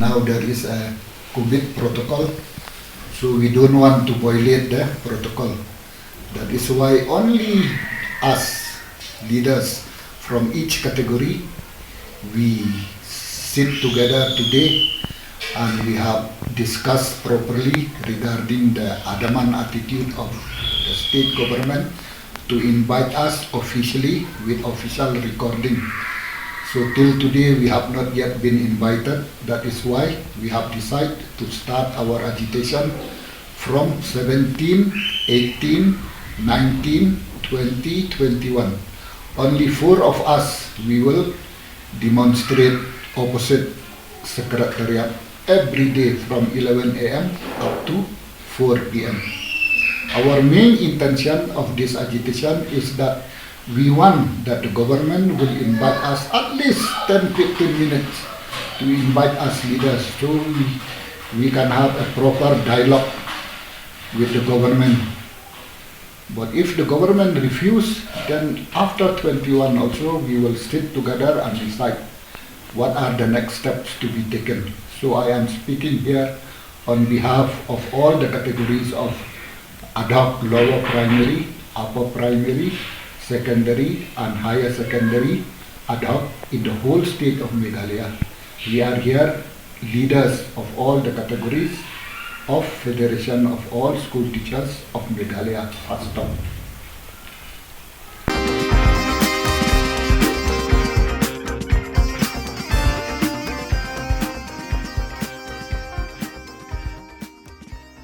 now there is a COVID protocol, so we don't want to violate the protocol. That is why only us leaders from each category, we sit together today and we have discussed properly regarding the adamant attitude of the state government to invite us officially with official recording. So till today we have not yet been invited. That is why we have decided to start our agitation from 17, 18, 19, 20, 21. Only 4 of us, we will demonstrate opposite Secretariat every day from 11 a.m. up to 4 p.m. Our main intention of this agitation is that we want that the government will invite us at least 10-15 minutes to invite us leaders, so we can have a proper dialogue with the government. But if the government refuses, then after 21 also we will sit together and decide what are the next steps to be taken. So I am speaking here on behalf of all the categories of Adhoc lower primary, upper primary, secondary and higher secondary, Adhoc in the whole state of Meghalaya. We are here leaders of all the categories of Federation of all school teachers of Meghalaya. Stop.